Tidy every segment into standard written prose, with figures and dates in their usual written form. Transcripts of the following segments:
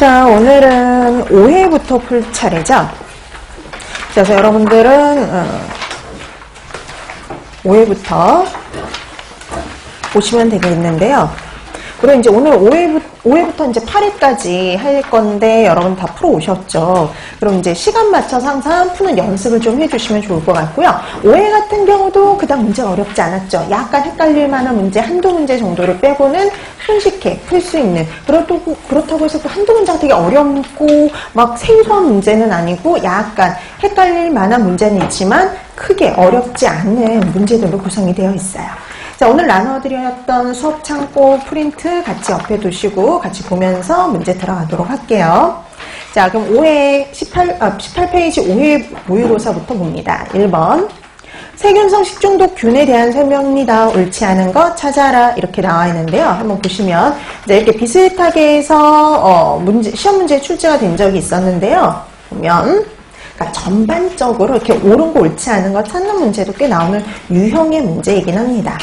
자, 오늘은 5회부터 풀 차례죠. 그래서 여러분들은 5회부터 보시면 되겠는데요. 그리고 이제 오늘 5회부터 이제 8회까지 할 건데 여러분 다 풀어 오셨죠. 그럼 이제 시간 맞춰서 항상 푸는 연습을 좀 해주시면 좋을 것 같고요. 5회 같은 경우도 그닥 문제가 어렵지 않았죠. 약간 헷갈릴 만한 문제 한두 문제 정도를 빼고는 손쉽게 풀 수 있는, 그렇다고 해서 또 한두 문제가 되게 어렵고 막 생소한 문제는 아니고 약간 헷갈릴 만한 문제는 있지만 크게 어렵지 않은 문제들로 구성이 되어 있어요. 자, 오늘 나눠드렸던 수업 창고 프린트 같이 옆에 두시고 같이 보면서 문제 들어가도록 할게요. 자, 그럼 18페이지 5회 모의고사부터 봅니다. 1번. 세균성 식중독균에 대한 설명입니다. 옳지 않은 거 찾아라. 이렇게 나와 있는데요. 한번 보시면 이제 이렇게 비슷하게 해서 시험 문제에 출제가 된 적이 있었는데요. 보면 그러니까 전반적으로 이렇게 옳은 거 옳지 않은 거 찾는 문제도 꽤 나오는 유형의 문제이긴 합니다.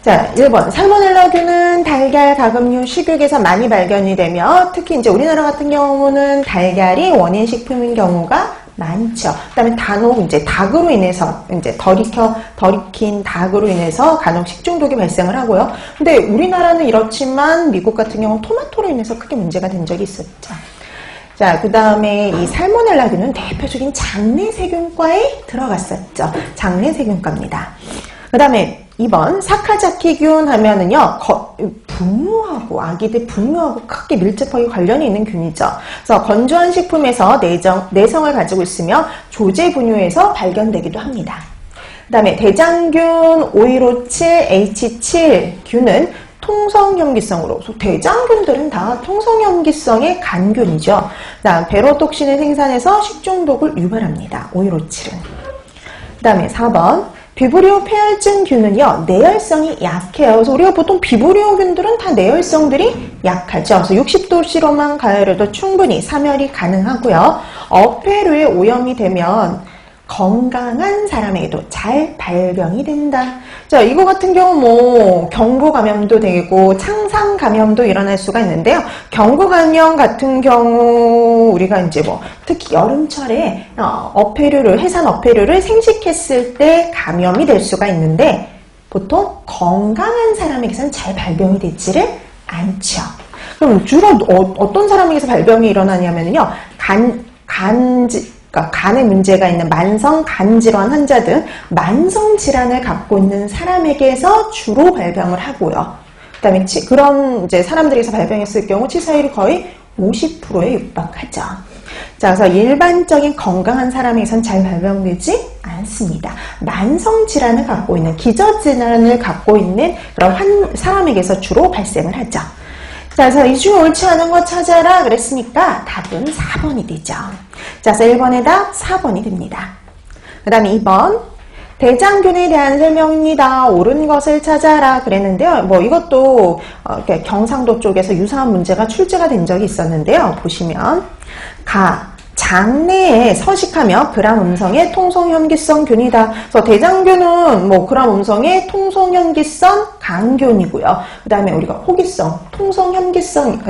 자, 1번. 살모넬라균은 달걀, 가금류, 식육에서 많이 발견이 되며 특히 이제 우리나라 같은 경우는 달걀이 원인 식품인 경우가 많죠. 그다음에 단혹 이제 닭으로 인해서 이제 덜 익힌 닭으로 인해서 간혹 식중독이 발생을 하고요. 근데 우리나라는 이렇지만 미국 같은 경우는 토마토로 인해서 크게 문제가 된 적이 있었죠. 자, 그 다음에 이 살모넬라균은 대표적인 장내세균과에 들어갔었죠. 장내세균과입니다. 그 다음에 2번 사카자키균 하면은요 분뇨하고 아기들 분뇨하고 크게 밀접하게 관련이 있는 균이죠. 그래서 건조한 식품에서 내성을 가지고 있으며 조제 분뇨에서 발견되기도 합니다. 그 다음에 대장균 5157H7균은 통성염기성으로, 대장균들은 다 통성염기성의 간균이죠. 그다음 베로톡신을 생산해서 식중독을 유발합니다. 5157은. 그 다음에 4번 비브리오 폐혈증균은요 내열성이 약해요. 그래서 우리가 보통 비브리오균들은 다 내열성들이 약하죠. 그래서 60도씨로만 가열해도 충분히 사멸이 가능하고요. 어패류에 오염이 되면 건강한 사람에게도 잘 발병이 된다. 자, 이거 같은 경우 뭐 경부 감염도 되고 창상 감염도 일어날 수가 있는데요. 경부 감염 같은 경우 우리가 이제 뭐 특히 여름철에 해산 어패류를 생식했을 때 감염이 될 수가 있는데 보통 건강한 사람에게서는 잘 발병이 되지를 않죠. 그럼 주로 어떤 사람에게서 발병이 일어나냐면요. 그러니까 간에 문제가 있는 만성 간질환 환자 등 만성 질환을 갖고 있는 사람에게서 주로 발병을 하고요. 그다음에 그런 이제 사람들에게서 발병했을 경우 치사율이 거의 50%에 육박하죠. 자, 그래서 일반적인 건강한 사람에게서는 잘 발병되지 않습니다. 만성 질환을 갖고 있는 기저질환을 갖고 있는 그런 사람에게서 주로 발생을 하죠. 자, 그래서 이 중에 옳지 않은 거 찾아라 그랬으니까 답은 4번이 되죠. 자, 그래서 1번의 답 4번이 됩니다. 그 다음에 2번 대장균에 대한 설명입니다. 옳은 것을 찾아라 그랬는데요. 뭐 이것도 경상도 쪽에서 유사한 문제가 출제가 된 적이 있었는데요. 보시면 장내에 서식하며 그람음성의 통성염기성균이다. 그래서 대장균은 뭐 그람음성의 통성염기성 간균이고요. 그 다음에 우리가 호기성, 통성염기성,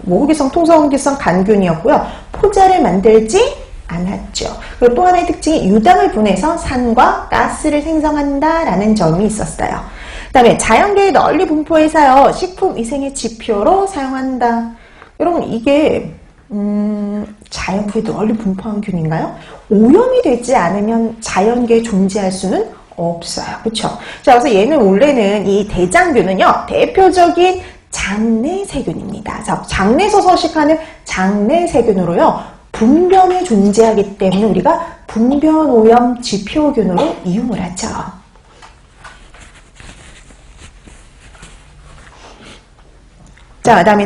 호기성, 통성염기성 간균이었고요. 포자를 만들지 않았죠. 그리고 또 하나의 특징이 유당을 분해서 산과 가스를 생성한다라는 점이 있었어요. 그 다음에 자연계에 널리 분포해서요. 식품위생의 지표로 사용한다. 여러분 이게 자연계에 널리 분포한 균인가요? 오염이 되지 않으면 자연계에 존재할 수는 없어요. 그렇죠? 자, 그래서 얘는 원래는 이 대장균은요. 대표적인 장내세균입니다. 자, 장내에서 서식하는 장내세균으로요. 분변에 존재하기 때문에 우리가 분변오염 지표균으로 이용을 하죠. 자, 그 다음에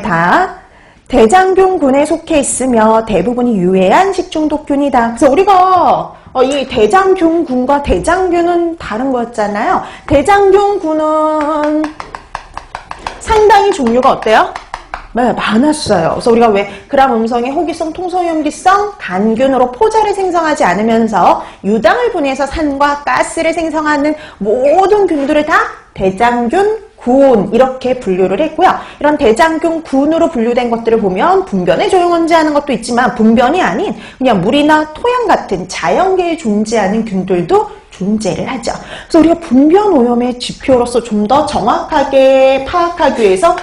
대장균군에 속해 있으며 대부분이 유해한 식중독균이다. 그래서 우리가 이 대장균군과 대장균은 다른 거였잖아요. 대장균군은 상당히 종류가 어때요? 네, 많았어요. 그래서 우리가 왜 그람음성의 호기성, 통성염기성 간균으로 포자를 생성하지 않으면서 유당을 분해서 산과 가스를 생성하는 모든 균들을 다 대장균 군 이렇게 분류를 했고요. 이런 대장균, 군으로 분류된 것들을 보면 분변에 조용언제하는 것도 있지만 분변이 아닌 그냥 물이나 토양 같은 자연계에 존재하는 균들도 존재를 하죠. 그래서 우리가 분변 오염의 지표로서 좀 더 정확하게 파악하기 위해서